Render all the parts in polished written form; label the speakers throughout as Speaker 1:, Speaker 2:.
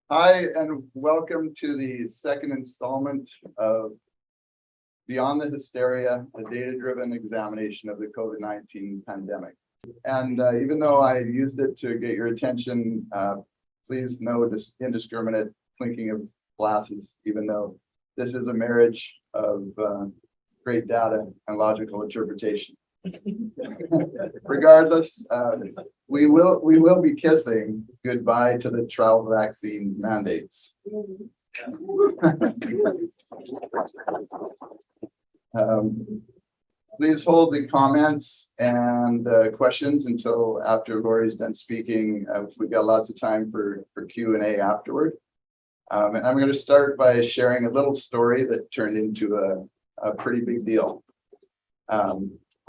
Speaker 1: Hi, and welcome to the second installment of Beyond the Hysteria, a data-driven examination of the COVID-19 pandemic. And even though I used it to get your attention, please no indiscriminate clinking of glasses, even though this is a marriage of great data and logical interpretation. Regardless, we will be kissing goodbye to the travel vaccine mandates. Please hold the comments and questions until after Laurie's done speaking. We've got lots of time for Q&A afterward. And I'm going to start by sharing a little story that turned into a pretty big deal.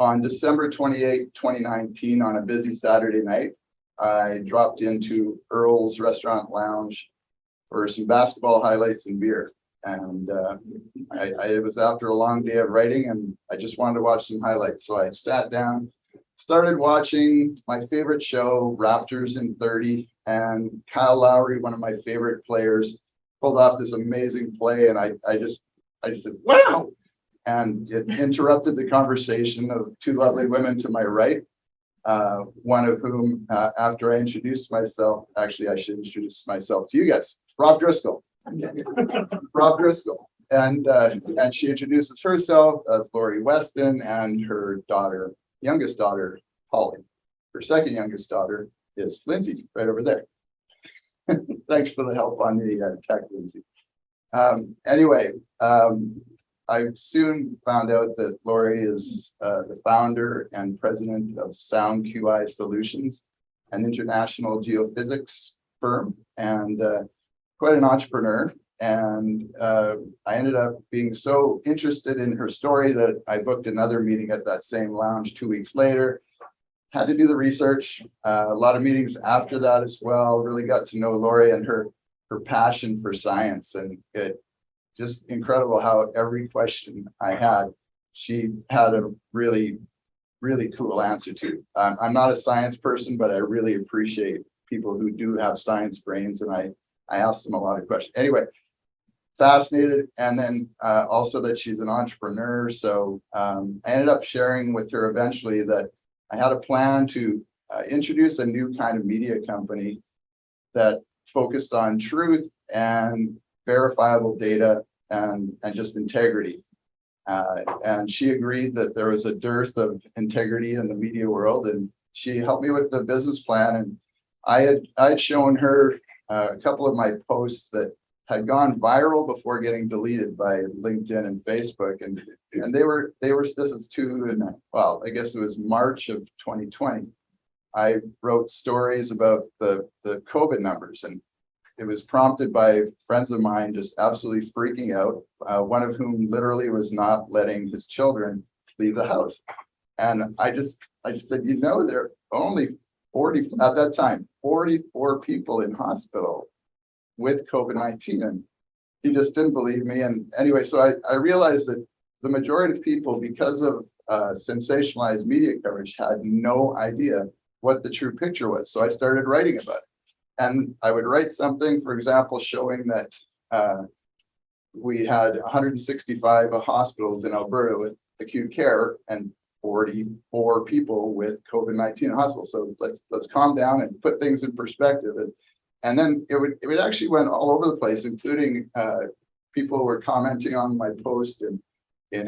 Speaker 1: On December 28, 2019, on a busy Saturday night, I dropped into Earl's Restaurant Lounge for some basketball highlights and beer. And it was after a long day of writing, and I just wanted to watch some highlights. So I sat down, started watching my favorite show, Raptors in 30, and Kyle Laurie, one of my favorite players, pulled off this amazing play. And I said, wow. And it interrupted the conversation of two lovely women to my right, one of whom, after I introduced myself, actually, I should introduce myself to you guys, Rob Driscoll. Rob Driscoll. And she introduces herself as Laurie Weston and her daughter, youngest daughter, Holly. Her second youngest daughter is Lindsay, right over there. Thanks for the help on the tech, Lindsay. Anyway, I soon found out that Laurie is the founder and president of Sound QI Solutions, an international geophysics firm, and quite an entrepreneur. And I ended up being so interested in her story that I booked another meeting at that same lounge 2 weeks later. Had to do the research, a lot of meetings after that as well. Really got to know Laurie and her passion for science, and it just incredible how every question I had, she had a really, really cool answer to. I'm not a science person, but I really appreciate people who do have science brains, and I asked them a lot of questions. Anyway, fascinated, and then also that she's an entrepreneur. So I ended up sharing with her eventually that I had a plan to introduce a new kind of media company that focused on truth and verifiable data and just integrity. And she agreed that there was a dearth of integrity in the media world, and she helped me with the business plan. And I had shown her a couple of my posts that had gone viral before getting deleted by LinkedIn and Facebook, and they were this is well, I guess it was March of 2020. I wrote stories about the COVID numbers, and it was prompted by friends of mine just absolutely freaking out, one of whom literally was not letting his children leave the house. And I just said, there are only 40, at that time, 44 people in hospital with COVID-19. And he just didn't believe me. And anyway, so I realized that the majority of people, because of sensationalized media coverage, had no idea what the true picture was. So I started writing about it. And I would write something, for example, showing that we had 165 hospitals in Alberta with acute care and 44 people with COVID-19 in hospitals. So let's calm down and put things in perspective. And then it would actually went all over the place, including people were commenting on my post in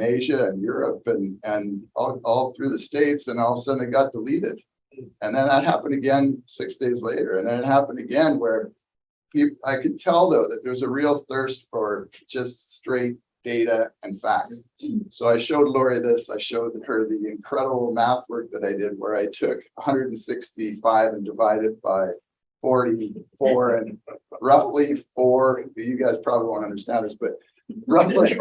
Speaker 1: Asia and Europe and all through the States, and all of a sudden it got deleted. And then that happened again 6 days later. And then it happened again where I could tell, though, that there's a real thirst for just straight data and facts. So I showed Laurie this. I showed her the incredible math work that I did, where I took 165 and divided by 44, and roughly 4. You guys probably won't understand this, but roughly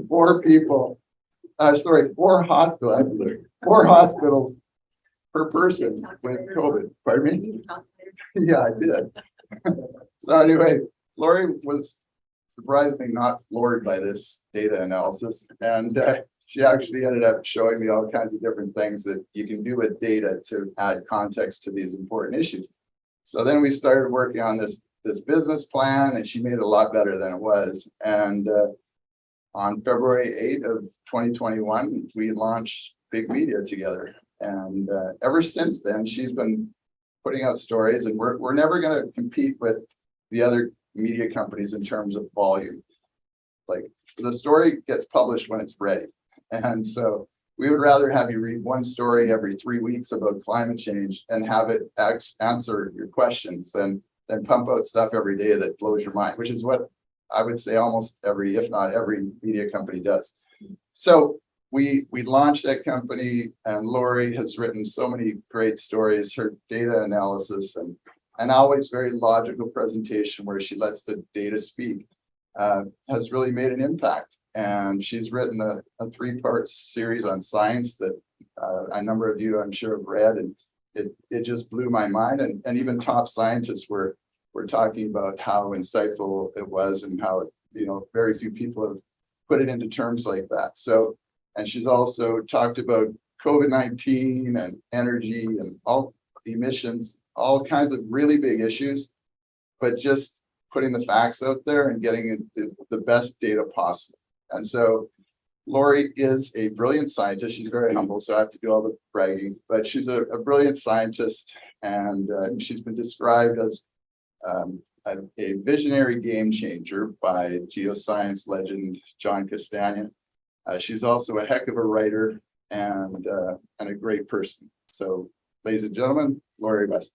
Speaker 1: 4 people. 4 hospitals per person with COVID. Pardon me? Yeah, I did. So anyway, Laurie was surprisingly not floored by this data analysis, and she actually ended up showing me all kinds of different things that you can do with data to add context to these important issues. So then we started working on this this business plan, and she made it a lot better than it was. And on February 8th of 2021, we launched Big Media together. And ever since then, she's been putting out stories, and we're never going to compete with the other media companies in terms of volume. Like, the story gets published when it's ready. And so we would rather have you read one story every 3 weeks about climate change and have it answer your questions than pump out stuff every day that blows your mind, which is what I would say almost every, if not every, media company does. So we launched that company, and Laurie has written so many great stories. Her data analysis and always very logical presentation where she lets the data speak has really made an impact. And she's written a 3-part series on science that a number of you, I'm sure, have read, and it just blew my mind. And even top scientists were talking about how insightful it was, and how, you know, very few people have put it into terms like that. So, and she's also talked about COVID-19 and energy and all emissions, all kinds of really big issues, but just putting the facts out there and getting the best data possible. And so Laurie is a brilliant scientist. She's very humble, so I have to do all the bragging, but she's a brilliant scientist, and she's been described as a visionary game changer by geoscience legend John Castagna. She's also a heck of a writer and a great person. So, ladies and gentlemen, Laurie West.